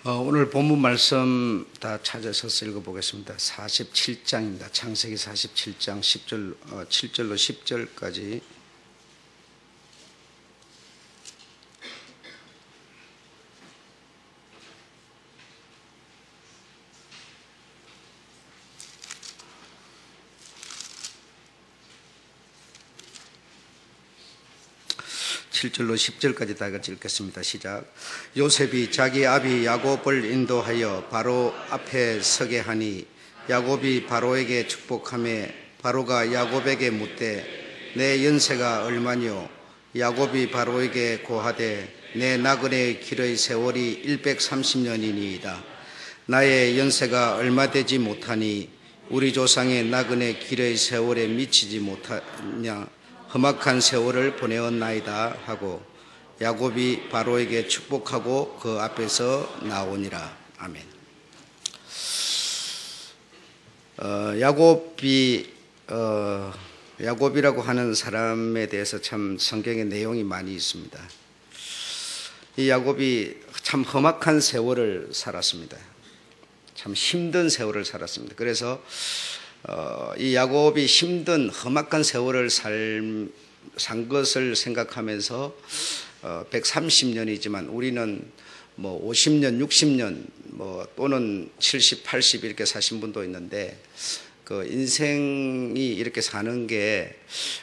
오늘 본문 말씀 다 찾아서 읽어보겠습니다. 47장입니다. 창세기 47장 7절로 10절까지. (7절로 10절까지) 다 같이 읽겠습니다. 시작. 요셉이 자기 아비 야곱을 인도하여 바로 앞에 서게 하니 야곱이 바로에게 축복하며 바로가 야곱에게 묻되 내 연세가 얼마뇨? 야곱이 바로에게 고하되 내 나그네 길의 세월이 130년이니이다. 나의 연세가 얼마 되지 못하니 우리 조상의 나그네 길의 세월에 미치지 못하냐? 험악한 세월을 보내었나이다 하고 야곱이 바로에게 축복하고 그 앞에서 나오니라. 아멘. 야곱이라고 하는 사람에 대해서 참 성경에 내용이 많이 있습니다. 이 야곱이 참 험악한 세월을 살았습니다. 참 힘든 세월을 살았습니다. 그래서 이 야곱이 힘든 험악한 세월을 산 것을 생각하면서 130년이지만 우리는 뭐 50년, 60년 또는 70, 80 이렇게 사신 분도 있는데 그 인생이 이렇게 사는 게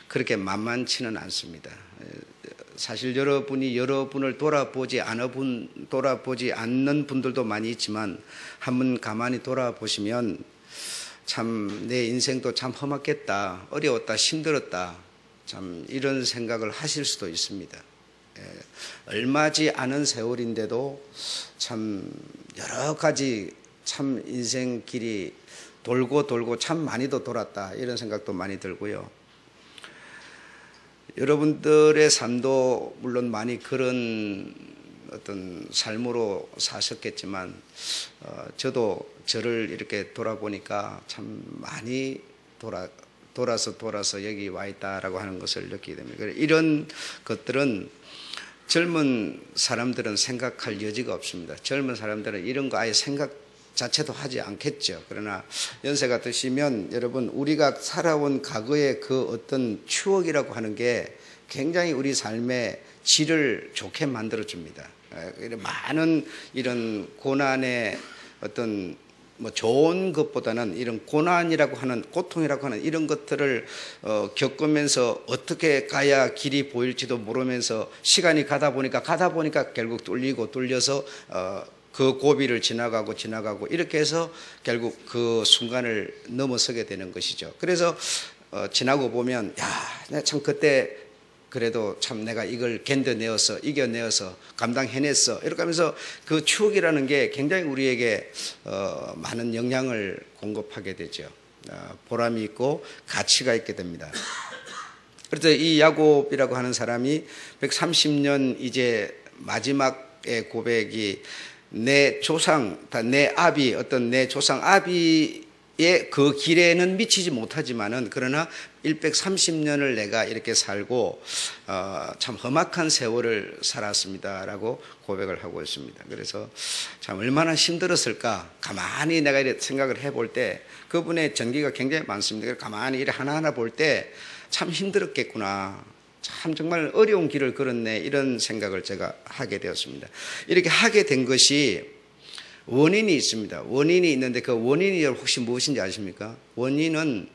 그렇게 만만치는 않습니다. 사실 여러분을 돌아보지 않는 분들도 많이 있지만 한번 가만히 돌아보시면 참 내 인생도 참 험악했다, 어려웠다, 힘들었다, 참 이런 생각을 하실 수도 있습니다. 얼마지 않은 세월인데도 참 여러 가지 참 인생 길이 돌고 참 많이도 돌았다, 이런 생각도 많이 들고요. 여러분들의 삶도 물론 많이 그런 어떤 삶으로 사셨겠지만 저도 저를 이렇게 돌아보니까 참 많이 돌아서 여기 와 있다라고 하는 것을 느끼게 됩니다. 이런 것들은 젊은 사람들은 생각할 여지가 없습니다. 젊은 사람들은 이런 거 아예 생각 자체도 하지 않겠죠. 그러나 연세가 드시면 여러분, 우리가 살아온 과거의 그 어떤 추억이라고 하는 게 굉장히 우리 삶의 질을 좋게 만들어 줍니다. 많은 이런 고난의 어떤 좋은 것보다는 이런 고난이라고 하는, 고통이라고 하는 이런 것들을 겪으면서 어떻게 가야 길이 보일지도 모르면서 시간이 가다 보니까 결국 뚫려서 그 고비를 지나가고 이렇게 해서 결국 그 순간을 넘어서게 되는 것이죠. 그래서 지나고 보면 내가 참 그때 그래도 참 내가 이걸 이겨내어서 감당해냈어, 이렇게 하면서 그 추억이라는 게 굉장히 우리에게 많은 영향을 공급하게 되죠. 보람이 있고 가치가 있게 됩니다. 그래서 이 야곱이라고 하는 사람이 130년 이제 마지막의 고백이 내 조상 아비의 그 길에는 미치지 못하지만은 그러나 130년을 내가 이렇게 살고 참 험악한 세월을 살았습니다라고 고백을 하고 있습니다. 그래서 참 얼마나 힘들었을까 가만히 내가 이렇게 생각을 해볼 때 그분의 전기가 굉장히 많습니다. 가만히 이렇게 하나하나 볼 때 참 힘들었겠구나, 참 정말 어려운 길을 걸었네, 이런 생각을 제가 하게 되었습니다. 이렇게 하게 된 것이 원인이 있습니다. 원인이 있는데 그 원인이 혹시 무엇인지 아십니까? 원인은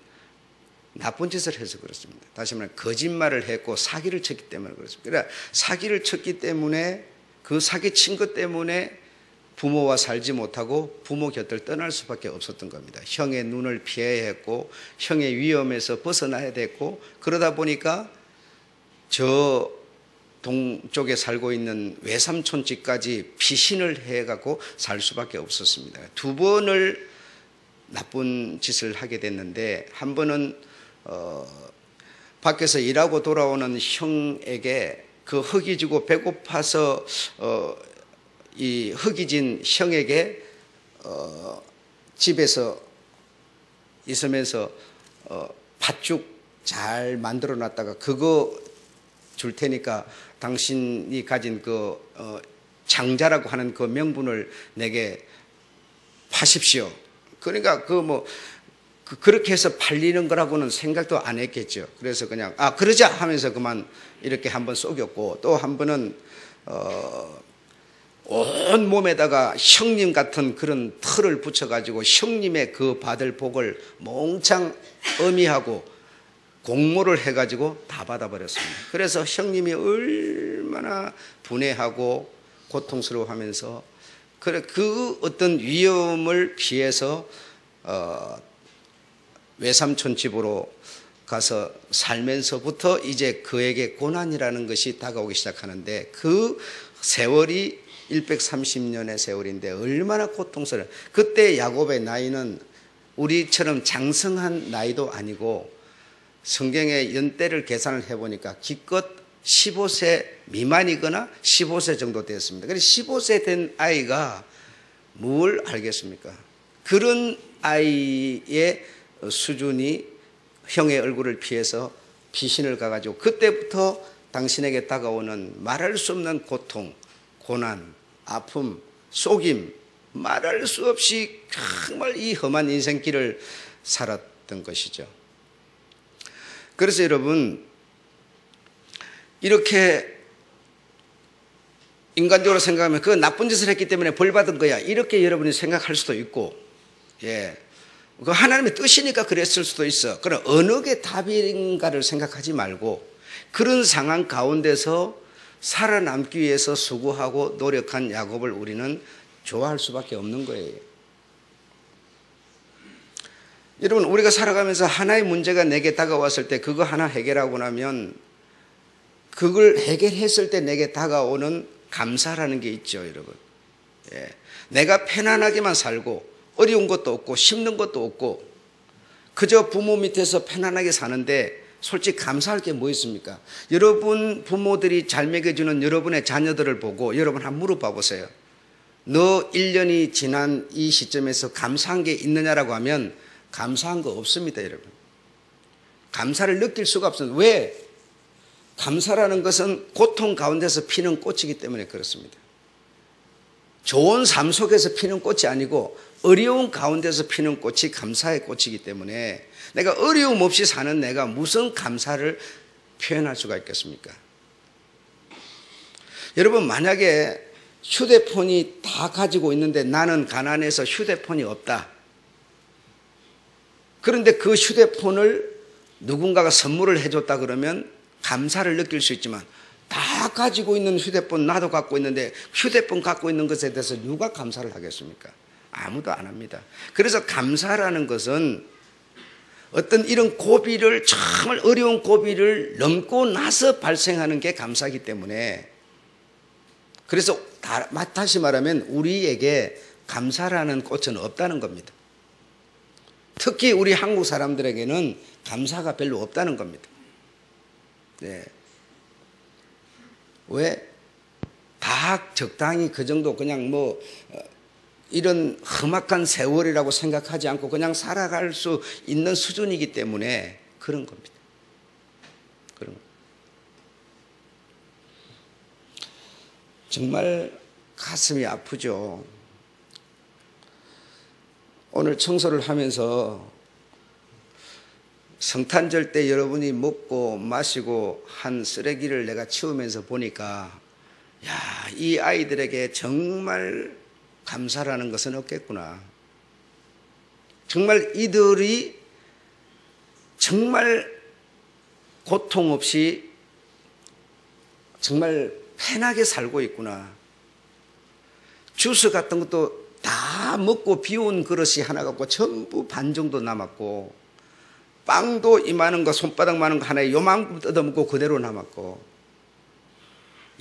나쁜 짓을 해서 그렇습니다. 다시 말하면 거짓말을 했고 사기를 쳤기 때문에 그렇습니다. 그러니까 사기를 쳤기 때문에, 그 사기 친 것 때문에 부모와 살지 못하고 부모 곁을 떠날 수밖에 없었던 겁니다. 형의 눈을 피해야 했고 형의 위험에서 벗어나야 됐고, 그러다 보니까 저 동쪽에 살고 있는 외삼촌 집까지 피신을 해갖고 살 수밖에 없었습니다. 두 번을 나쁜 짓을 하게 됐는데, 한 번은 밖에서 일하고 돌아오는 형에게 그 허기지고 배고파서 이 허기진 형에게 집에서 있으면서 팥죽 잘 만들어 놨다가 그거 줄 테니까 당신이 가진 그 장자라고 하는 그 명분을 내게 파십시오. 그러니까 그렇게 해서 팔리는 거라고는 생각도 안 했겠죠. 그래서 그냥 그러자 하면서 그만 이렇게 한번 속였고, 또 한 번은 온 몸에다가 형님 같은 그런 털을 붙여가지고 형님의 그 받을 복을 몽창 의미하고 공모를 해가지고 다 받아버렸습니다. 그래서 형님이 얼마나 분해하고 고통스러워하면서 그 어떤 위험을 피해서 외삼촌 집으로 가서 살면서부터 이제 그에게 고난이라는 것이 다가오기 시작하는데, 그 세월이 130년의 세월인데 얼마나 고통스러워요. 그때 야곱의 나이는 우리처럼 장성한 나이도 아니고, 성경의 연대를 계산을 해보니까 기껏 15세 미만이거나 15세 정도 되었습니다. 그래서 15세 된 아이가 뭘 알겠습니까? 그런 아이의 수준이 형의 얼굴을 피해서 피신을 가가지고, 그때부터 당신에게 다가오는 말할 수 없는 고통, 고난, 아픔, 속임, 말할 수 없이 정말 이 험한 인생길을 살았던 것이죠. 그래서 여러분, 이렇게 인간적으로 생각하면 그 나쁜 짓을 했기 때문에 벌 받은 거야, 이렇게 여러분이 생각할 수도 있고, 그 하나님의 뜻이니까 그랬을 수도 있어. 그럼 어느 게 답인가를 생각하지 말고, 그런 상황 가운데서 살아남기 위해서 수고하고 노력한 야곱을 우리는 좋아할 수밖에 없는 거예요. 여러분, 우리가 살아가면서 하나의 문제가 내게 다가왔을 때 그거 하나 해결하고 나면, 그걸 해결했을 때 내게 다가오는 감사라는 게 있죠, 여러분. 내가 편안하게만 살고 어려운 것도 없고 힘든 것도 없고 그저 부모 밑에서 편안하게 사는데 솔직히 감사할 게 뭐 있습니까? 여러분 부모들이 잘 먹여주는 여러분의 자녀들을 보고 여러분 한번 물어봐 보세요. 너 1년이 지난 이 시점에서 감사한 게 있느냐라고 하면 감사한 거 없습니다, 여러분. 감사를 느낄 수가 없습니다. 왜? 감사라는 것은 고통 가운데서 피는 꽃이기 때문에 그렇습니다. 좋은 삶 속에서 피는 꽃이 아니고 어려운 가운데서 피는 꽃이 감사의 꽃이기 때문에, 내가 어려움 없이 사는 내가 무슨 감사를 표현할 수가 있겠습니까? 여러분, 만약에 휴대폰이 다 가지고 있는데 나는 가난해서 휴대폰이 없다. 그런데 그 휴대폰을 누군가가 선물을 해줬다 그러면 감사를 느낄 수 있지만, 다 가지고 있는 휴대폰 나도 갖고 있는데 휴대폰 갖고 있는 것에 대해서 누가 감사를 하겠습니까? 아무도 안 합니다. 그래서 감사라는 것은 어떤 이런 고비를, 정말 어려운 고비를 넘고 나서 발생하는 게 감사이기 때문에, 그래서 다시 말하면 우리에게 감사라는 꽃은 없다는 겁니다. 특히 우리 한국 사람들에게는 감사가 별로 없다는 겁니다. 왜? 다 적당히 그 정도 그냥 이런 험악한 세월이라고 생각하지 않고 그냥 살아갈 수 있는 수준이기 때문에 그런 겁니다. 그런 거. 정말 가슴이 아프죠. 오늘 청소를 하면서 성탄절 때 여러분이 먹고 마시고 한 쓰레기를 내가 치우면서 보니까, 야, 이 아이들에게 정말 감사라는 것은 없겠구나. 정말 이들이 정말 고통 없이 정말 편하게 살고 있구나. 주스 같은 것도 다 먹고 비운 그릇이 하나 갖고 전부 반 정도 남았고, 빵도 이만한 거, 손바닥 많은 거 하나에 요만큼 뜯어먹고 그대로 남았고,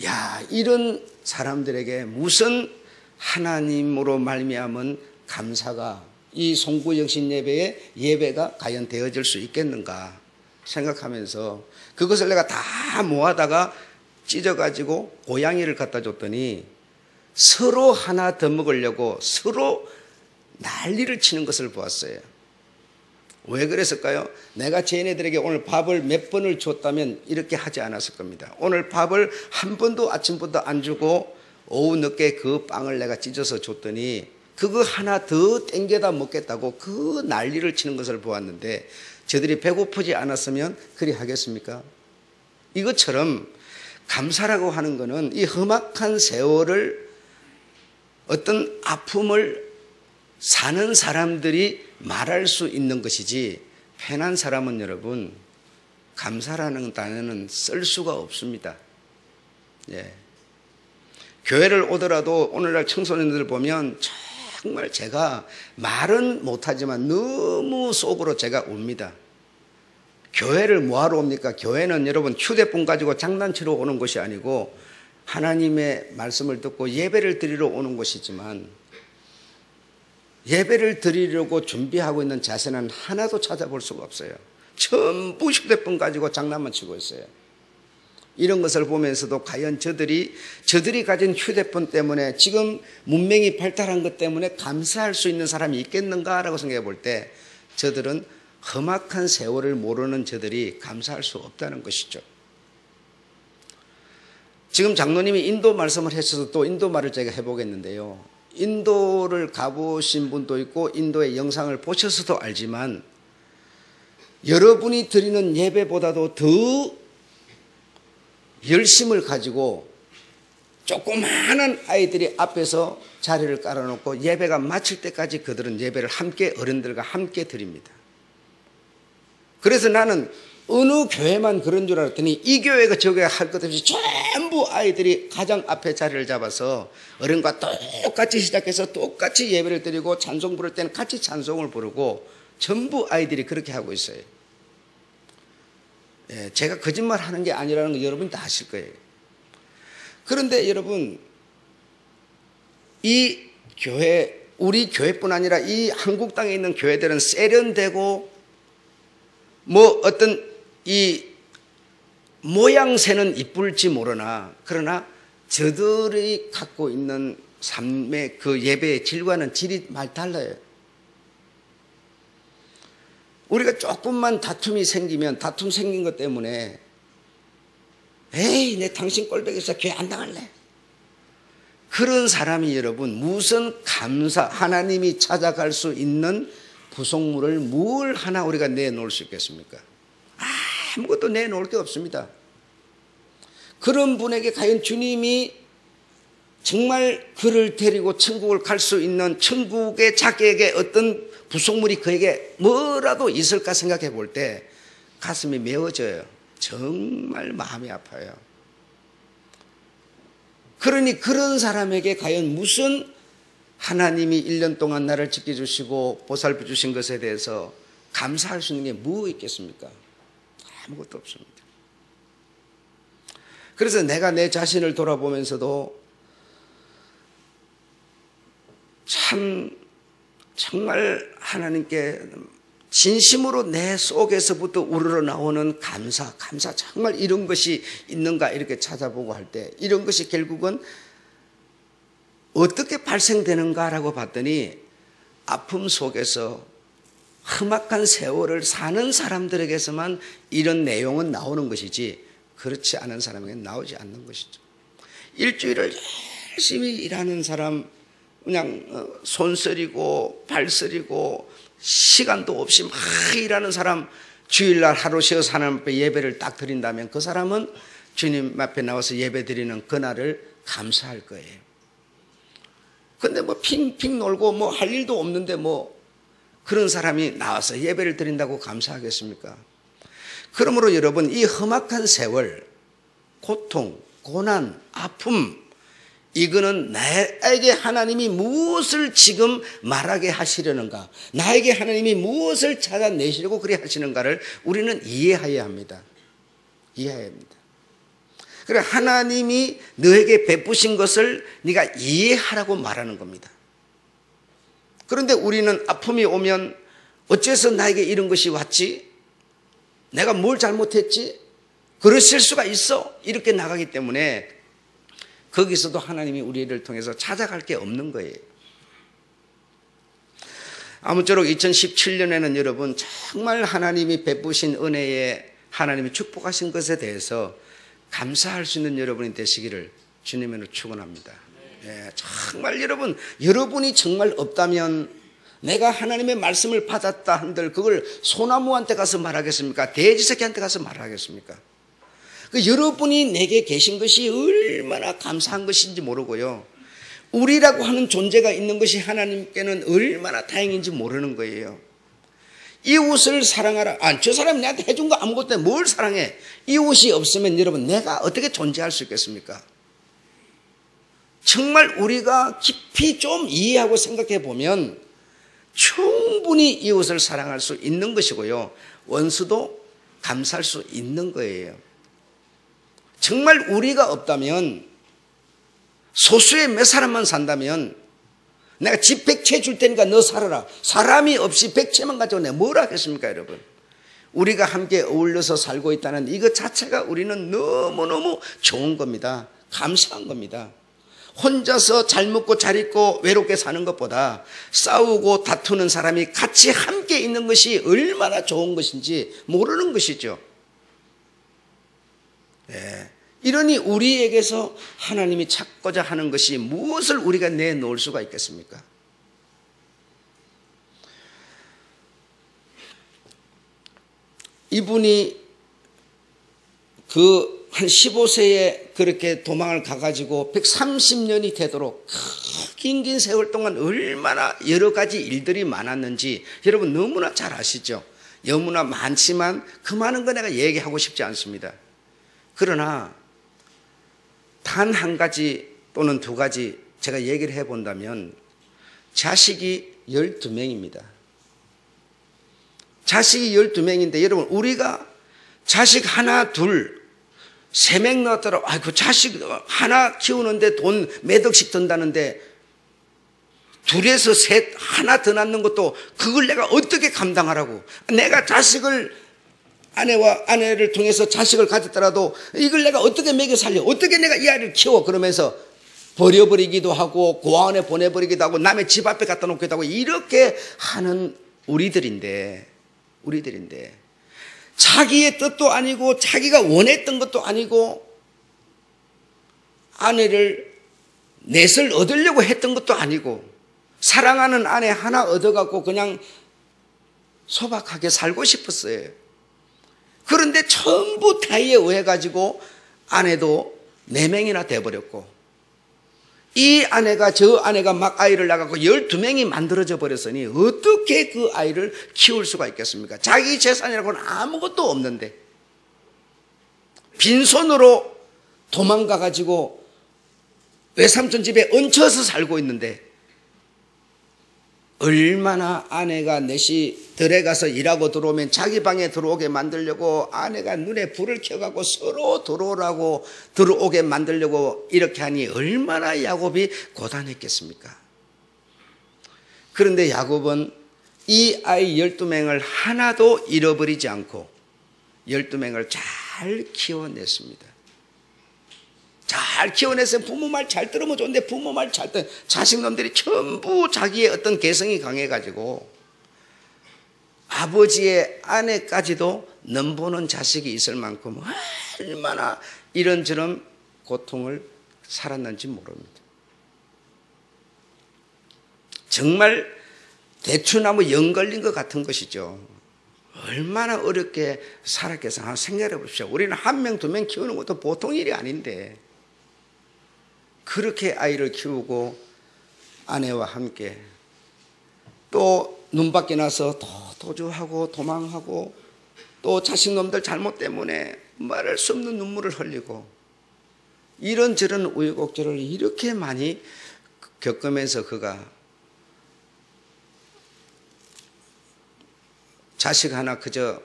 야, 이런 사람들에게 무슨 하나님으로 말미암은 감사가, 이 송구영신 예배의 예배가 과연 되어질 수 있겠는가 생각하면서, 그것을 내가 다 모아다가 찢어가지고 고양이를 갖다 줬더니 서로 하나 더 먹으려고 서로 난리를 치는 것을 보았어요. 왜 그랬을까요? 내가 쟤네들에게 오늘 밥을 몇 번을 줬다면 이렇게 하지 않았을 겁니다. 오늘 밥을 한 번도 아침부터 안 주고 오후 늦게 그 빵을 내가 찢어서 줬더니 그거 하나 더 땡겨다 먹겠다고 그 난리를 치는 것을 보았는데 저들이 배고프지 않았으면 그리 하겠습니까? 이것처럼 감사라고 하는 것은 이 험악한 세월을 어떤 아픔을 사는 사람들이 말할 수 있는 것이지 편한 사람은 여러분 감사라는 단어는 쓸 수가 없습니다. 예. 교회를 오더라도 오늘날 청소년들 보면 정말 제가 말은 못하지만 너무 속으로 제가 웁니다. 교회를 뭐하러 옵니까? 교회는 여러분 휴대폰 가지고 장난치러 오는 것이 아니고 하나님의 말씀을 듣고 예배를 드리러 오는 것이지만 예배를 드리려고 준비하고 있는 자세는 하나도 찾아볼 수가 없어요. 전부 휴대폰 가지고 장난만 치고 있어요. 이런 것을 보면서도 과연 저들이 가진 휴대폰 때문에 지금 문명이 발달한 것 때문에 감사할 수 있는 사람이 있겠는가라고 생각해 볼 때 저들은 험악한 세월을 모르는 저들이 감사할 수 없다는 것이죠. 지금 장로님이 인도 말씀을 하셔서 또 인도 말을 제가 해보겠는데요. 인도를 가보신 분도 있고 인도의 영상을 보셔서도 알지만 여러분이 드리는 예배보다도 더 열심을 가지고 조그마한 아이들이 앞에서 자리를 깔아놓고 예배가 마칠 때까지 그들은 예배를 함께 어른들과 함께 드립니다. 그래서 나는 어느 교회만 그런 줄 알았더니 이 교회가 저 교회 할 것 없이 전부 아이들이 가장 앞에 자리를 잡아서 어른과 똑같이 시작해서 똑같이 예배를 드리고 찬송 부를 때는 같이 찬송을 부르고 전부 아이들이 그렇게 하고 있어요. 예, 제가 거짓말 하는 게 아니라는 거 여러분이 다 아실 거예요. 그런데 여러분 이 교회 우리 교회뿐 아니라 이 한국 땅에 있는 교회들은 세련되고 뭐 어떤 이 모양새는 이쁠지 모르나 그러나 저들이 갖고 있는 삶의 그 예배의 질과는 질이 많이 달라요. 우리가 조금만 다툼이 생기면 다툼 생긴 것 때문에 에이 내 당신 꼴보기에서 교회 안 나갈래. 그런 사람이 여러분 무슨 감사 하나님이 찾아갈 수 있는 부속물을 뭘 하나 우리가 내놓을 수 있겠습니까? 아무것도 내놓을 게 없습니다. 그런 분에게 과연 주님이 정말 그를 데리고 천국을 갈 수 있는 천국의 자기에게 어떤 부속물이 그에게 뭐라도 있을까 생각해 볼 때 가슴이 메어져요. 정말 마음이 아파요. 그러니 그런 사람에게 과연 무슨 하나님이 1년 동안 나를 지켜주시고 보살펴 주신 것에 대해서 감사할 수 있는 게 뭐 있겠습니까? 아무것도 없습니다. 그래서 내가 내 자신을 돌아보면서도 참 정말 하나님께 진심으로 내 속에서부터 우러러 나오는 감사 정말 이런 것이 있는가 이렇게 찾아보고 할 때 이런 것이 결국은 어떻게 발생되는가라고 봤더니 아픔 속에서 험악한 세월을 사는 사람들에게서만 이런 내용은 나오는 것이지 그렇지 않은 사람에게는 나오지 않는 것이죠. 일주일을 열심히 일하는 사람 그냥 손 쓰리고 발 쓰리고 시간도 없이 막 일하는 사람 주일날 하루 쉬어서 하나님 앞에 예배를 딱 드린다면 그 사람은 주님 앞에 나와서 예배 드리는 그날을 감사할 거예요. 근데 뭐 핑핑 놀고 뭐 할 일도 없는데 뭐 그런 사람이 나와서 예배를 드린다고 감사하겠습니까? 그러므로 여러분 이 험악한 세월, 고통, 고난, 아픔 이거는 나에게 하나님이 무엇을 지금 말하게 하시려는가 나에게 하나님이 무엇을 찾아내시려고 그리 하시는가를 우리는 이해해야 합니다. 이해해야 합니다. 그래 하나님이 너에게 베푸신 것을 네가 이해하라고 말하는 겁니다. 그런데 우리는 아픔이 오면 어째서 나에게 이런 것이 왔지? 내가 뭘 잘못했지? 그러실 수가 있어. 이렇게 나가기 때문에 거기서도 하나님이 우리를 통해서 찾아갈 게 없는 거예요. 아무쪼록 2017년에는 여러분 정말 하나님이 베푸신 은혜에 하나님이 축복하신 것에 대해서 감사할 수 있는 여러분이 되시기를 주님으로 축원합니다. 정말 여러분이 정말 없다면 내가 하나님의 말씀을 받았다 한들 그걸 소나무한테 가서 말하겠습니까? 돼지새끼한테 가서 말하겠습니까? 여러분이 내게 계신 것이 얼마나 감사한 것인지 모르고요. 우리라고 하는 존재가 있는 것이 하나님께는 얼마나 다행인지 모르는 거예요. 이웃을 사랑하라. 저 사람이 나한테 해준 거 아무것도 뭘 사랑해? 이웃이 없으면 여러분 내가 어떻게 존재할 수 있겠습니까? 정말 우리가 깊이 좀 이해하고 생각해 보면 충분히 이웃을 사랑할 수 있는 것이고요. 원수도 감사할 수 있는 거예요. 정말 우리가 없다면 소수의 몇 사람만 산다면 내가 집 100채 줄 테니까 너 살아라. 사람이 없이 100채만 가지고 내가 뭘 하겠습니까, 여러분? 우리가 함께 어울려서 살고 있다는 이것 자체가 우리는 너무너무 좋은 겁니다. 감사한 겁니다. 혼자서 잘 먹고 잘 입고 외롭게 사는 것보다 싸우고 다투는 사람이 같이 함께 있는 것이 얼마나 좋은 것인지 모르는 것이죠. 이러니 우리에게서 하나님이 찾고자 하는 것이 무엇을 우리가 내놓을 수가 있겠습니까? 이분이 한 15세에 그렇게 도망을 가가지고 130년이 되도록 긴 세월 동안 얼마나 여러 가지 일들이 많았는지 여러분 너무나 잘 아시죠? 너무나 많지만 그 많은 거 내가 얘기하고 싶지 않습니다. 그러나 단 한 가지 또는 두 가지 제가 얘기를 해본다면 자식이 12명입니다. 자식이 12명인데 여러분 우리가 자식 하나 둘 3명 낳았더라. 그 자식 하나 키우는데 돈 몇 억씩 든다는데 둘에서 셋 하나 더 낳는 것도 그걸 내가 어떻게 감당하라고. 내가 아내를 통해서 자식을 가졌더라도 이걸 내가 어떻게 먹여 살려, 어떻게 내가 이 아이를 키워. 그러면서 버려버리기도 하고 고아원에 보내버리기도 하고 남의 집 앞에 갖다 놓기도 하고 이렇게 하는 우리들인데 자기의 뜻도 아니고 자기가 원했던 것도 아니고 아내를 넷을 얻으려고 했던 것도 아니고 사랑하는 아내 하나 얻어갖고 그냥 소박하게 살고 싶었어요. 그런데 전부 타의에 의해 가지고 아내도 4명이나 돼버렸고 이 아내가 저 아내가 막 아이를 낳아갖고 12명이 만들어져 버렸으니 어떻게 그 아이를 키울 수가 있겠습니까? 자기 재산이라고는 아무것도 없는데 빈손으로 도망가가지고 외삼촌 집에 얹혀서 살고 있는데 얼마나 아내가 넷이 들에 가서 일하고 들어오면 자기 방에 들어오게 만들려고 아내가 눈에 불을 켜갖고 서로 들어오게 만들려고 이렇게 하니 얼마나 야곱이 고단했겠습니까? 그런데 야곱은 이 아이 12명을 하나도 잃어버리지 않고 12명을 잘 키워냈습니다. 잘 키워내서 부모 말 잘 들으면 좋은데 부모 말 잘 들으면 자식놈들이 전부 자기의 어떤 개성이 강해가지고 아버지의 아내까지도 넘보는 자식이 있을 만큼 얼마나 이런저런 고통을 살았는지 모릅니다. 정말 대추나무 연 걸린 것 같은 것이죠. 얼마나 어렵게 살았겠어. 한번 생각해 보십시오. 우리는 1명, 2명 키우는 것도 보통 일이 아닌데 그렇게 아이를 키우고 아내와 함께 또 눈 밖에 나서 도주하고 도망하고 또 자식놈들 잘못 때문에 말할 수 없는 눈물을 흘리고 이런저런 우여곡절을 이렇게 많이 겪으면서 그가 자식 하나 그저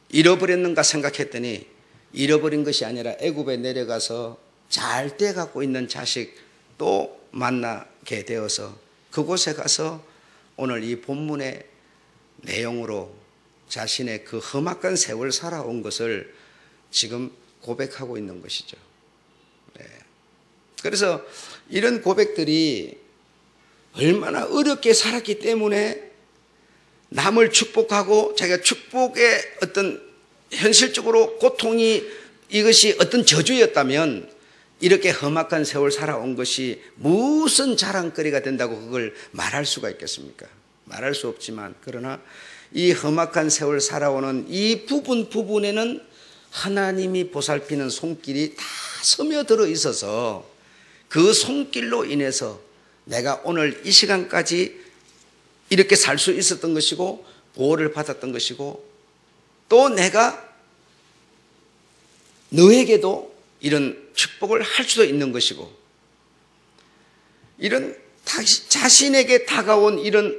잃어버렸는가 생각했더니 잃어버린 것이 아니라 애굽에 내려가서 잘 떼갖고 있는 자식 또 만나게 되어서 그곳에 가서 오늘 이 본문의 내용으로 자신의 그 험악한 세월 살아온 것을 지금 고백하고 있는 것이죠. 네. 그래서 이런 고백들이 얼마나 어렵게 살았기 때문에 남을 축복하고 자기가 축복의 어떤 현실적으로 고통이 이것이 어떤 저주였다면 이렇게 험악한 세월 살아온 것이 무슨 자랑거리가 된다고 그걸 말할 수가 있겠습니까? 말할 수 없지만, 그러나 이 험악한 세월 살아오는 이 부분에는 하나님이 보살피는 손길이 다 스며들어 있어서 그 손길로 인해서 내가 오늘 이 시간까지 이렇게 살 수 있었던 것이고 보호를 받았던 것이고, 또 내가 너에게도 이런 축복을 할 수도 있는 것이고, 이런 자신에게 다가온 이런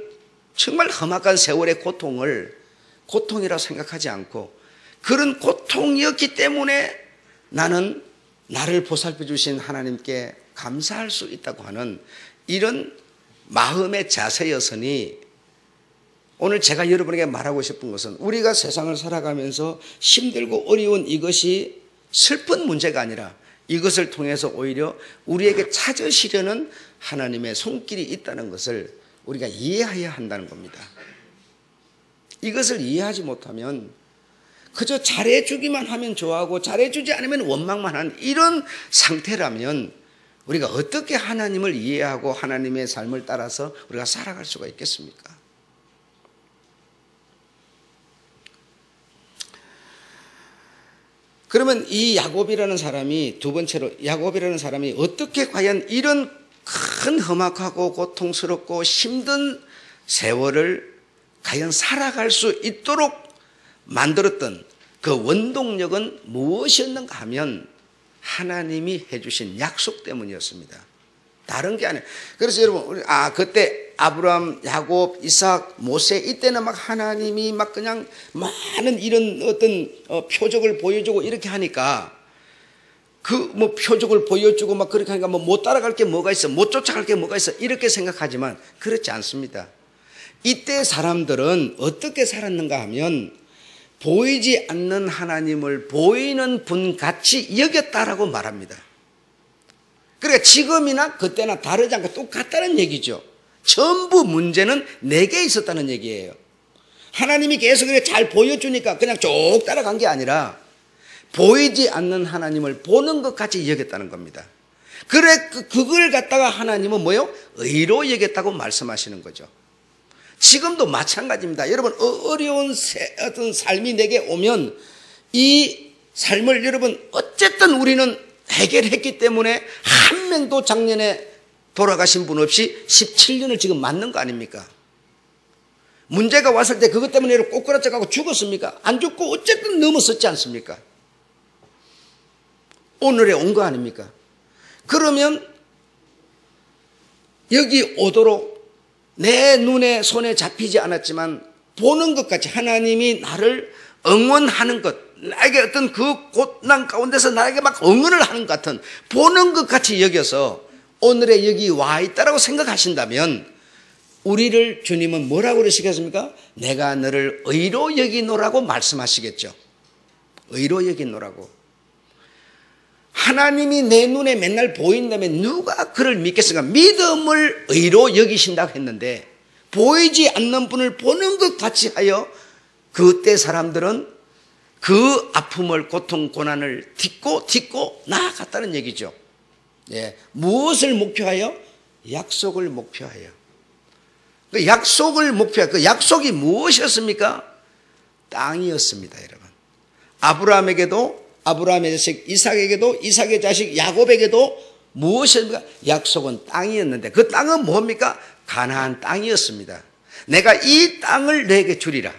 정말 험악한 세월의 고통을 고통이라 생각하지 않고, 그런 고통이었기 때문에 나는 나를 보살펴 주신 하나님께 감사할 수 있다고 하는 이런 마음의 자세였으니, 오늘 제가 여러분에게 말하고 싶은 것은 우리가 세상을 살아가면서 힘들고 어려운 이것이 슬픈 문제가 아니라 이것을 통해서 오히려 우리에게 찾으시려는 하나님의 손길이 있다는 것을 우리가 이해해야 한다는 겁니다. 이것을 이해하지 못하면 그저 잘해주기만 하면 좋아하고 잘해주지 않으면 원망만 하는 이런 상태라면 우리가 어떻게 하나님을 이해하고 하나님의 삶을 따라서 우리가 살아갈 수가 있겠습니까? 그러면 이 야곱이라는 사람이, 두 번째로 야곱이라는 사람이 어떻게 과연 이런 큰 험악하고 고통스럽고 힘든 세월을 과연 살아갈 수 있도록 만들었던 그 원동력은 무엇이었는가 하면 하나님이 해주신 약속 때문이었습니다. 다른 게 아니에요. 그래서 여러분, 그때 아브라함, 야곱, 이삭, 모세, 이때는 막 하나님이 막 그냥 많은 이런 어떤 표적을 보여주고 이렇게 하니까, 그 뭐 표적을 보여주고 막 그렇게 하니까 뭐 못 따라갈 게 뭐가 있어, 못 쫓아갈 게 뭐가 있어, 이렇게 생각하지만 그렇지 않습니다. 이때 사람들은 어떻게 살았는가 하면 보이지 않는 하나님을 보이는 분 같이 여겼다라고 말합니다. 그러니까 지금이나 그때나 다르지 않고 똑같다는 얘기죠. 전부 문제는 내게 있었다는 얘기예요. 하나님이 계속 이렇게 잘 보여주니까 그냥 쭉 따라간 게 아니라 보이지 않는 하나님을 보는 것 같이 여겼다는 겁니다. 그래, 그걸 갖다가 하나님은 뭐요? 의로 여겼다고 말씀하시는 거죠. 지금도 마찬가지입니다. 여러분, 어려운 어떤 삶이 내게 오면 이 삶을 여러분 어쨌든 우리는 해결했기 때문에 한 명도 작년에 돌아가신 분 없이 17년을 지금 맞는 거 아닙니까? 문제가 왔을 때 그것 때문에 꼬꾸라져가고 죽었습니까? 안 죽고 어쨌든 넘어섰지 않습니까? 오늘에 온 거 아닙니까? 그러면 여기 오도록 내 눈에 손에 잡히지 않았지만 보는 것 같이 하나님이 나를 응원하는 것, 나에게 어떤 그 고난 가운데서 나에게 막 응원을 하는 것 같은, 보는 것 같이 여겨서 오늘에 여기 와 있다라고 생각하신다면 우리를 주님은 뭐라고 그러시겠습니까? 내가 너를 의로 여기노라고 말씀하시겠죠. 의로 여기노라고. 하나님이 내 눈에 맨날 보인다면 누가 그를 믿겠습니까? 믿음을 의로 여기신다고 했는데 보이지 않는 분을 보는 것 같이 하여 그때 사람들은 그 아픔을, 고통, 고난을 딛고 나아갔다는 얘기죠. 예, 무엇을 목표하여? 약속을 목표하여. 그 약속을 목표하여. 그 약속이 무엇이었습니까? 땅이었습니다, 여러분. 아브라함에게도, 아브라함의 자식 이삭에게도, 이삭의 자식 야곱에게도 무엇입니까? 약속은 땅이었는데 그 땅은 뭡니까? 가나안 땅이었습니다. 내가 이 땅을 내게 주리라.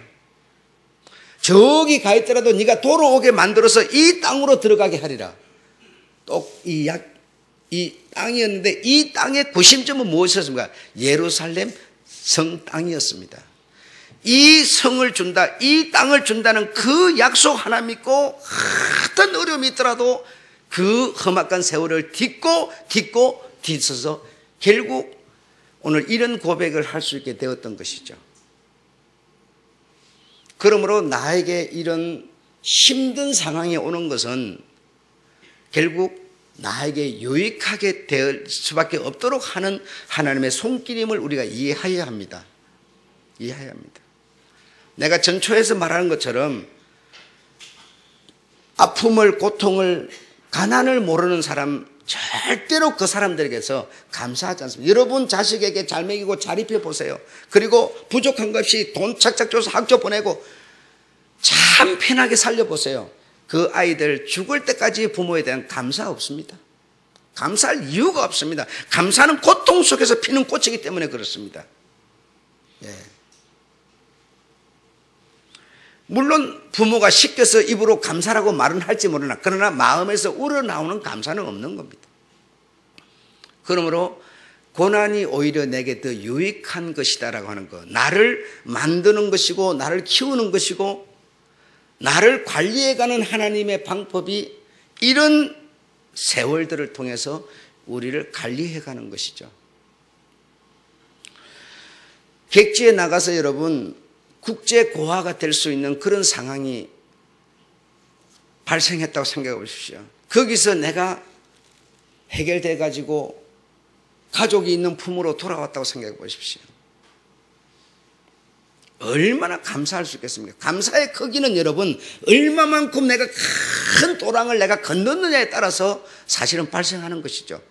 저기 가 있더라도 네가 돌아오게 만들어서 이 땅으로 들어가게 하리라. 또 이 땅이었는데 이 땅의 구심점은 무엇이었습니까? 예루살렘 성 땅이었습니다. 이 성을 준다, 이 땅을 준다는 그 약속 하나 믿고 어떤 어려움이 있더라도 그 험악한 세월을 딛어서 결국 오늘 이런 고백을 할 수 있게 되었던 것이죠. 그러므로 나에게 이런 힘든 상황이 오는 것은 결국 나에게 유익하게 될 수밖에 없도록 하는 하나님의 손길임을 우리가 이해해야 합니다. 이해해야 합니다. 내가 전초에서 말하는 것처럼 아픔을, 고통을, 가난을 모르는 사람, 절대로 그 사람들에게서 감사하지 않습니다. 여러분 자식에게 잘 먹이고 잘 입혀보세요. 그리고 부족한 것 없이 돈 착착 줘서 학교 보내고 참 편하게 살려보세요. 그 아이들 죽을 때까지 부모에 대한 감사 없습니다. 감사할 이유가 없습니다. 감사는 고통 속에서 피는 꽃이기 때문에 그렇습니다. 예. 물론 부모가 시켜서 입으로 감사라고 말은 할지 모르나 그러나 마음에서 우러나오는 감사는 없는 겁니다. 그러므로 고난이 오히려 내게 더 유익한 것이다라고 하는 것, 나를 만드는 것이고 나를 키우는 것이고 나를 관리해가는 하나님의 방법이 이런 세월들을 통해서 우리를 관리해가는 것이죠. 객지에 나가서 여러분 국제 고아가 될 수 있는 그런 상황이 발생했다고 생각해 보십시오. 거기서 내가 해결돼 가지고 가족이 있는 품으로 돌아왔다고 생각해 보십시오. 얼마나 감사할 수 있겠습니까? 감사의 크기는 여러분 얼마만큼 내가 큰 도랑을 내가 건넜느냐에 따라서 사실은 발생하는 것이죠.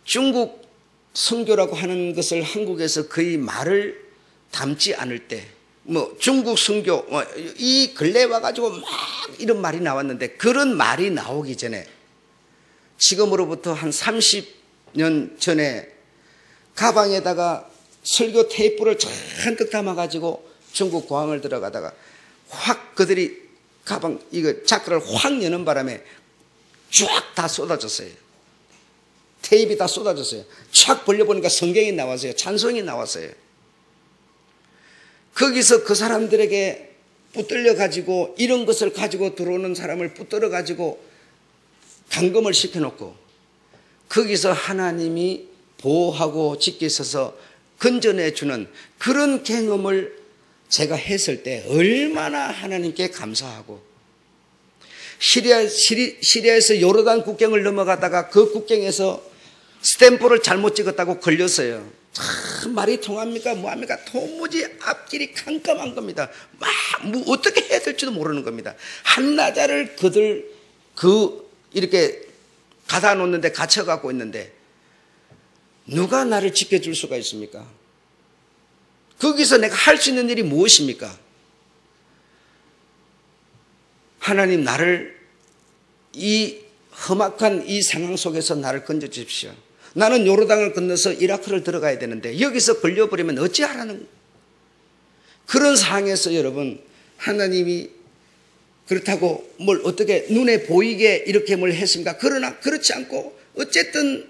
중국 선교라고 하는 것을 한국에서 거의 말을 담지 않을 때, 중국 선교, 이 근래에 와가지고 막 이런 말이 나왔는데 그런 말이 나오기 전에 지금으로부터 한 30년 전에 가방에다가 설교 테이프를 잔뜩 담아가지고 중국 공항을 들어가다가 확 그들이 가방, 자크를 확 여는 바람에 쫙 다 쏟아졌어요. 테이프가 다 쏟아졌어요. 촥 벌려보니까 성경이 나왔어요. 찬송이 나왔어요. 거기서 그 사람들에게 붙들려 가지고 이런 것을 가지고 들어오는 사람을 붙들어 가지고 감금을 시켜놓고 거기서 하나님이 보호하고 지키셔서 건져내 주는 그런 경험을 제가 했을 때 얼마나 하나님께 감사하고 시리아에서 요르단 국경을 넘어가다가 그 국경에서 스탬프를 잘못 찍었다고 걸렸어요. 참 말이 통합니까? 뭐합니까? 도무지 앞길이 깜깜한 겁니다. 어떻게 해야 될지도 모르는 겁니다. 한나자를 이렇게 가다 놓는데 갇혀갖고 있는데 누가 나를 지켜줄 수가 있습니까? 거기서 내가 할 수 있는 일이 무엇입니까? 하나님 나를 이 험악한 이 상황 속에서 나를 건져주십시오. 나는 요르단을 건너서 이라크를 들어가야 되는데 여기서 걸려버리면 어찌하라는 그런 상황에서 여러분 하나님이 그렇다고 뭘 어떻게 눈에 보이게 이렇게 뭘 했습니까? 그러나 그렇지 않고 어쨌든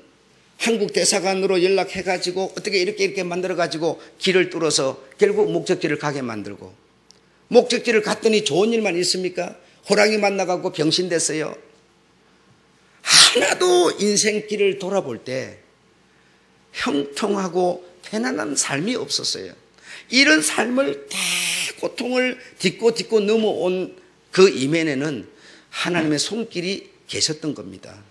한국 대사관으로 연락해가지고 어떻게 이렇게 만들어가지고 길을 뚫어서 결국 목적지를 가게 만들고 목적지를 갔더니 좋은 일만 있습니까? 호랑이 만나가고 병신됐어요. 하나도 인생길을 돌아볼 때 형통하고 편안한 삶이 없었어요. 이런 삶을 다 고통을 딛고 넘어온 그 이면에는 하나님의 손길이 계셨던 겁니다.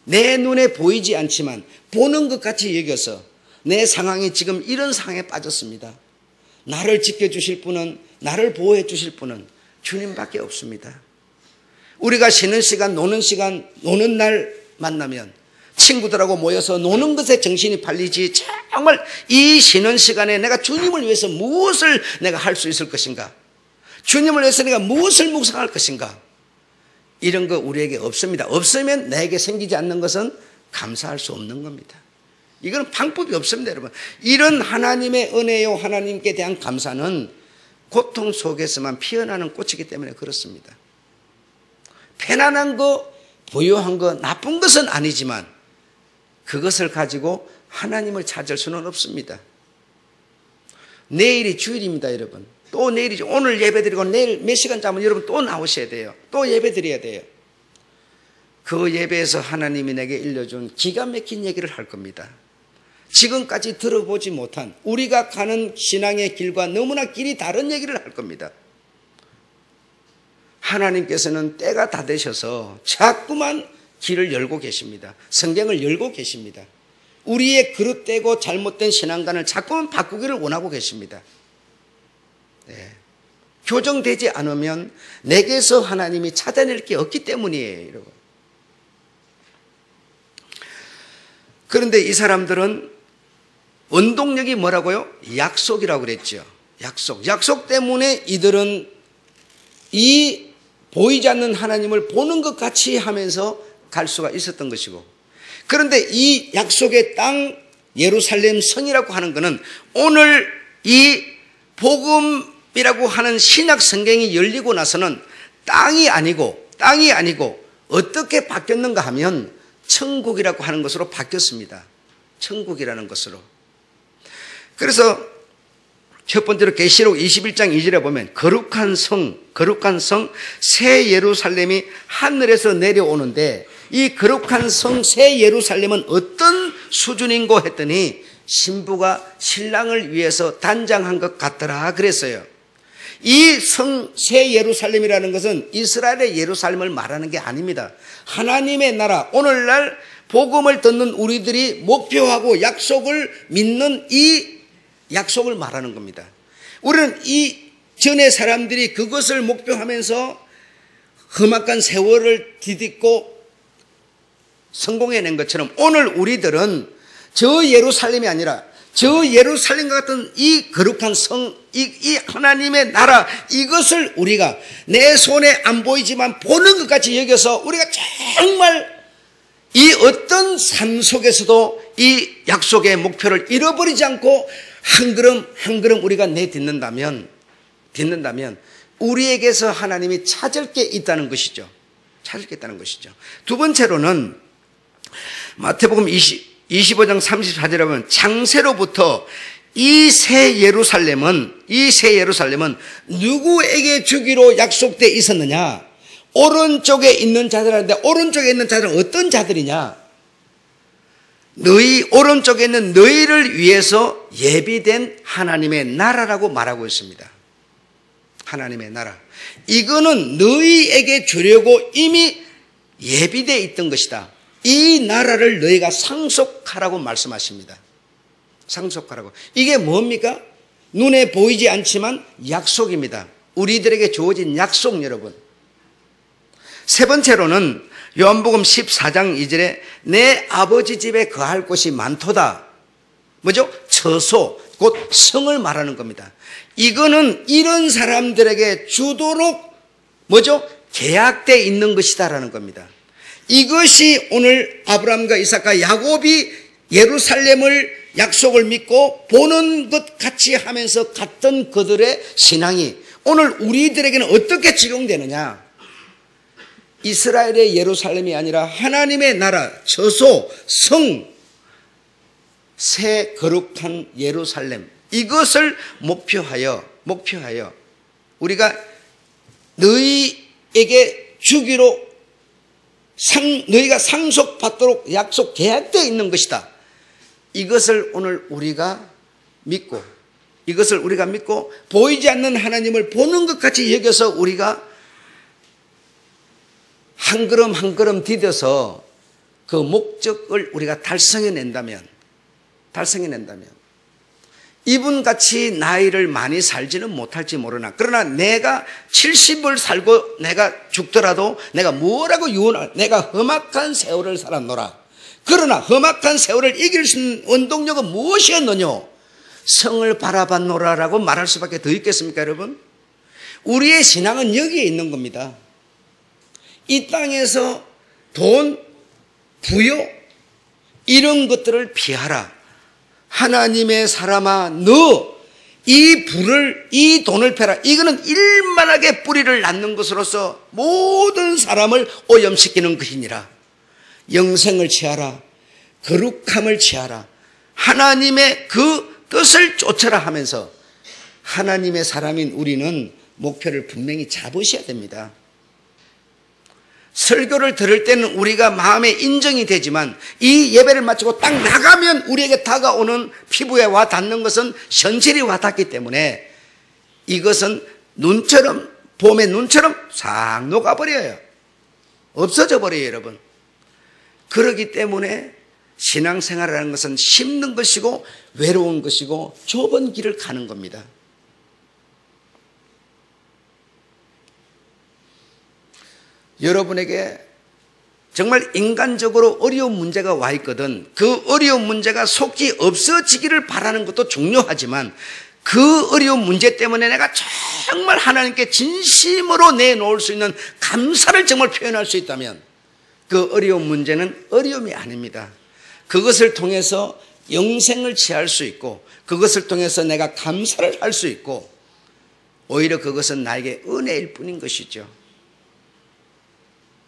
내 눈에 보이지 않지만 보는 것 같이 여겨서 내 상황이 지금 이런 상황에 빠졌습니다. 나를 지켜주실 분은, 나를 보호해 주실 분은 주님밖에 없습니다. 우리가 쉬는 시간, 노는 날 만나면 친구들하고 모여서 노는 것에 정신이 팔리지 정말 이 쉬는 시간에 내가 주님을 위해서 무엇을 내가 할 수 있을 것인가? 주님을 위해서 내가 무엇을 묵상할 것인가? 이런 거 우리에게 없습니다. 없으면 나에게 생기지 않는 것은 감사할 수 없는 겁니다. 이건 방법이 없습니다, 여러분. 이런 하나님의 은혜요, 하나님께 대한 감사는 고통 속에서만 피어나는 꽃이기 때문에 그렇습니다. 편안한 거, 부유한 거, 나쁜 것은 아니지만 그것을 가지고 하나님을 찾을 수는 없습니다. 내일이 주일입니다, 여러분. 또 내일이죠. 오늘 예배드리고 내일 몇 시간 자면 여러분 또 나오셔야 돼요. 또 예배드려야 돼요. 그 예배에서 하나님이 내게 일러준 기가 막힌 얘기를 할 겁니다. 지금까지 들어보지 못한 우리가 가는 신앙의 길과 너무나 길이 다른 얘기를 할 겁니다. 하나님께서는 때가 다 되셔서 자꾸만 길을 열고 계십니다. 성경을 열고 계십니다. 우리의 그릇되고 잘못된 신앙관을 자꾸만 바꾸기를 원하고 계십니다. 네. 교정되지 않으면 내게서 하나님이 찾아낼 게 없기 때문이에요, 여러분. 그런데 이 사람들은 원동력이 뭐라고요? 약속이라고 그랬죠. 약속 때문에 이들은 이 보이지 않는 하나님을 보는 것 같이 하면서 갈 수가 있었던 것이고, 그런데 이 약속의 땅 예루살렘 성이라고 하는 것은 오늘 이 복음이라고 하는 신약 성경이 열리고 나서는 땅이 아니고 어떻게 바뀌었는가 하면 천국이라고 하는 것으로 바뀌었습니다. 천국이라는 것으로. 그래서 첫 번째로 계시록 21장 2절에 보면 거룩한 성 새 예루살렘이 하늘에서 내려오는데, 이 거룩한 성 새 예루살렘은 어떤 수준인고 했더니 신부가 신랑을 위해서 단장한 것 같더라 그랬어요. 이 성 새 예루살렘이라는 것은 이스라엘의 예루살렘을 말하는 게 아닙니다. 하나님의 나라, 오늘날 복음을 듣는 우리들이 목표하고 약속을 믿는 이 약속을 말하는 겁니다. 우리는 이 전에 사람들이 그것을 목표하면서 험악한 세월을 디딛고 성공해낸 것처럼 오늘 우리들은 저 예루살렘이 아니라 저 예루살렘과 같은 이 거룩한 성, 이 하나님의 나라, 이것을 우리가 내 손에 안 보이지만 보는 것 같이 여겨서 우리가 정말 이 어떤 삶 속에서도 이 약속의 목표를 잃어버리지 않고 한 걸음 한 걸음 우리가 내딛는다면 우리에게서 하나님이 찾을 게 있다는 것이죠. 찾을 게 있다는 것이죠. 두 번째로는 마태복음 25장 34절에 보면 장세로부터 이 새 예루살렘은 누구에게 주기로 약속되어 있었느냐? 오른쪽에 있는 자들인데, 오른쪽에 있는 자들은 어떤 자들이냐? 너희 오른쪽에 있는 너희를 위해서 예비된 하나님의 나라라고 말하고 있습니다. 하나님의 나라. 이거는 너희에게 주려고 이미 예비되어 있던 것이다. 이 나라를 너희가 상속하라고 말씀하십니다. 상속하라고. 이게 뭡니까? 눈에 보이지 않지만 약속입니다. 우리들에게 주어진 약속, 여러분. 세 번째로는 요한복음 14장 2절에 내 아버지 집에 거할 곳이 많도다. 뭐죠? 처소, 곧 성을 말하는 겁니다. 이거는 이런 사람들에게 주도록 뭐죠? 계약되어 있는 것이다라는 겁니다. 이것이 오늘 아브라함과 이삭과 야곱이 예루살렘을 약속을 믿고 보는 것 같이 하면서 갔던 그들의 신앙이 오늘 우리들에게는 어떻게 적용되느냐? 이스라엘의 예루살렘이 아니라 하나님의 나라, 처소, 성, 새 거룩한 예루살렘, 이것을 목표하여 우리가 너희에게 주기로 너희가 상속받도록 약속 계약되어 있는 것이다. 이것을 오늘 우리가 믿고 보이지 않는 하나님을 보는 것 같이 여겨서 우리가 한 걸음 한 걸음 디뎌서 그 목적을 우리가 달성해낸다면 이분같이 나이를 많이 살지는 못할지 모르나, 그러나 내가 70을 살고 내가 죽더라도 내가 뭐라고 유언할, 내가 험악한 세월을 살았노라. 그러나 험악한 세월을 이길 수 있는 원동력은 무엇이었느냐? 성을 바라봤노라라고 말할 수밖에 더 있겠습니까, 여러분? 우리의 신앙은 여기에 있는 겁니다. 이 땅에서 돈, 부요, 이런 것들을 피하라. 하나님의 사람아, 너 이 돈을 패라. 이거는 일만하게 뿌리를 낳는 것으로서 모든 사람을 오염시키는 것이니라. 영생을 취하라. 거룩함을 취하라. 하나님의 그 뜻을 쫓아라 하면서 하나님의 사람인 우리는 목표를 분명히 잡으셔야 됩니다. 설교를 들을 때는 우리가 마음에 인정이 되지만 이 예배를 마치고 딱 나가면 우리에게 다가오는 피부에 와 닿는 것은 현실이 와 닿기 때문에 이것은 눈처럼, 봄의 눈처럼 싹 녹아버려요. 없어져 버려요, 여러분. 그렇기 때문에 신앙생활이라는 것은 힘든 것이고 외로운 것이고 좁은 길을 가는 겁니다. 여러분에게 정말 인간적으로 어려운 문제가 와 있거든. 그 어려운 문제가 속히 없어지기를 바라는 것도 중요하지만 그 어려운 문제 때문에 내가 정말 하나님께 진심으로 내놓을 수 있는 감사를 정말 표현할 수 있다면 그 어려운 문제는 어려움이 아닙니다. 그것을 통해서 영생을 취할 수 있고 그것을 통해서 내가 감사를 할 수 있고 오히려 그것은 나에게 은혜일 뿐인 것이죠.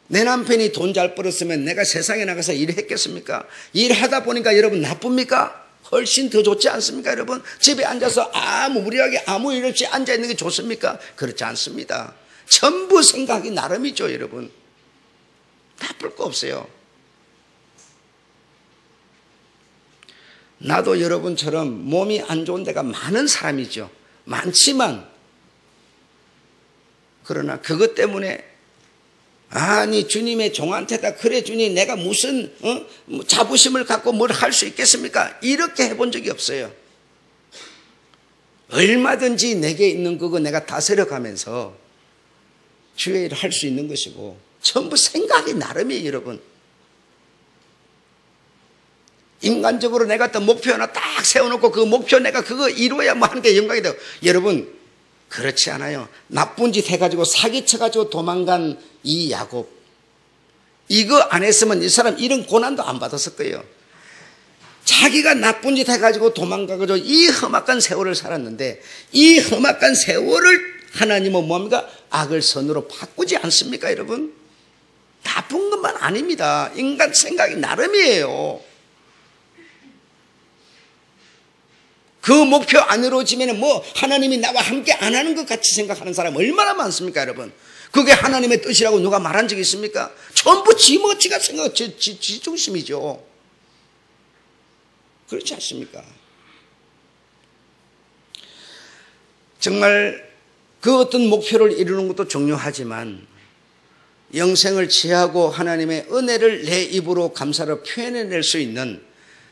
내 남편이 돈 잘 벌었으면 내가 세상에 나가서 일했겠습니까? 일하다 보니까 여러분 나쁩니까? 훨씬 더 좋지 않습니까 여러분? 집에 앉아서 무리하게 아무 일 없이 앉아있는 게 좋습니까? 그렇지 않습니다. 전부 생각이 나름이죠 여러분. 나쁠 거 없어요. 나도 여러분처럼 몸이 안 좋은 데가 많은 사람이죠. 많지만 그러나 그것 때문에 아니 주님의 종한테다 그래 주님 내가 무슨 자부심을 갖고 뭘 할 수 있겠습니까? 이렇게 해본 적이 없어요. 얼마든지 내게 있는 그거 내가 다스려가면서 주의 일을 할 수 있는 것이고 전부 생각이 나름이에요 여러분. 인간적으로 내가 어떤 목표 하나 딱 세워놓고 그 목표 내가 그거 이루어야 뭐 하는 게 영광이 되고 여러분 그렇지 않아요. 나쁜 짓 해가지고 사기쳐가지고 도망간 이 야곱 이거 안 했으면 이 사람 이런 고난도 안 받았을 거예요. 자기가 나쁜 짓 해가지고 도망가가지고 이 험악한 세월을 살았는데 이 험악한 세월을 하나님은 뭡니까? 악을 선으로 바꾸지 않습니까 여러분? 나쁜 것만 아닙니다. 인간 생각이 나름이에요. 그 목표 안 이루어지면 뭐 하나님이 나와 함께 안 하는 것 같이 생각하는 사람 얼마나 많습니까 여러분? 그게 하나님의 뜻이라고 누가 말한 적이 있습니까? 전부 지멋지가 생각, 지 중심이죠. 그렇지 않습니까? 정말 그 어떤 목표를 이루는 것도 중요하지만 영생을 취하고 하나님의 은혜를 내 입으로 감사로 표현해낼 수 있는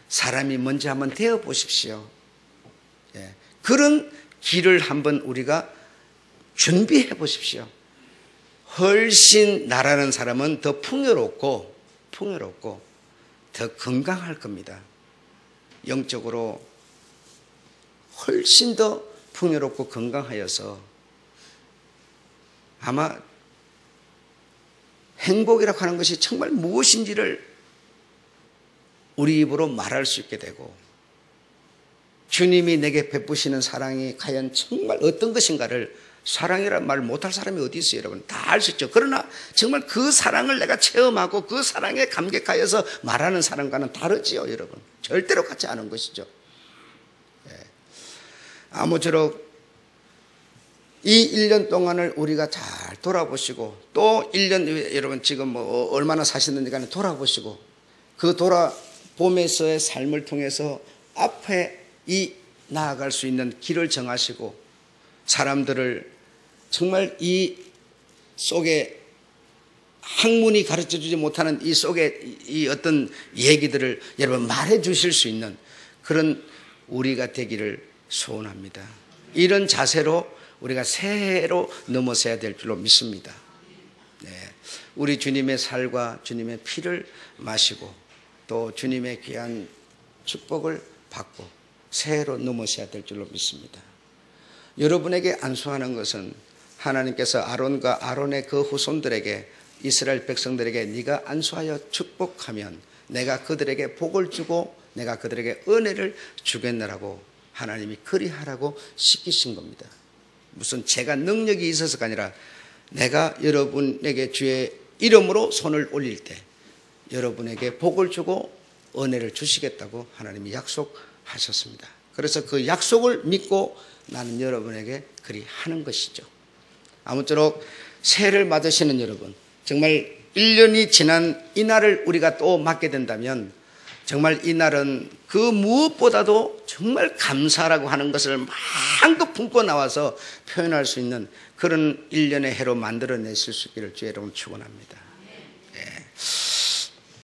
사람이 먼저 한번 되어 보십시오. 그런 길을 한번 우리가 준비해 보십시오. 훨씬 나라는 사람은 더 풍요롭고 더 건강할 겁니다. 영적으로 훨씬 더 풍요롭고 건강하여서 아마 행복이라고 하는 것이 정말 무엇인지를 우리 입으로 말할 수 있게 되고 주님이 내게 베푸시는 사랑이 과연 정말 어떤 것인가를 사랑이란 말 못할 사람이 어디 있어요 여러분? 다 알 수 있죠. 그러나 정말 그 사랑을 내가 체험하고 그 사랑에 감격하여서 말하는 사람과는 다르지요 여러분. 절대로 같지 않은 것이죠. 아무쪼록 이 1년 동안을 우리가 잘 돌아보시고 또 1년 여러분 지금 뭐 얼마나 사셨는지 간에 돌아보시고 그 돌아보면서의 삶을 통해서 앞에 나아갈 수 있는 길을 정하시고 사람들을 정말 이 속에 학문이 가르쳐주지 못하는 이 속에 이 어떤 얘기들을 여러분 말해 주실 수 있는 그런 우리가 되기를 소원합니다. 이런 자세로 우리가 새해로 넘어서야 될 줄로 믿습니다. 우리 주님의 살과 주님의 피를 마시고 또 주님의 귀한 축복을 받고 새해로 넘어서야 될 줄로 믿습니다. 여러분에게 안수하는 것은 하나님께서 아론과 아론의 그 후손들에게 이스라엘 백성들에게 네가 안수하여 축복하면 내가 그들에게 복을 주고 내가 그들에게 은혜를 주겠느라고 하나님이 그리하라고 시키신 겁니다. 무슨 제가 능력이 있어서가 아니라 내가 여러분에게 주의 이름으로 손을 올릴 때 여러분에게 복을 주고 은혜를 주시겠다고 하나님이 약속하셨습니다. 그래서 그 약속을 믿고 나는 여러분에게 그리 하는 것이죠. 아무쪼록 새해를 맞으시는 여러분, 정말 1년이 지난 이날을 우리가 또 맞게 된다면 정말 이날은 그 무엇보다도 정말 감사라고 하는 것을 마음껏 품고 나와서 표현할 수 있는 그런 1년의 해로 만들어내실 수 있기를 주의 이름으로 축원합니다.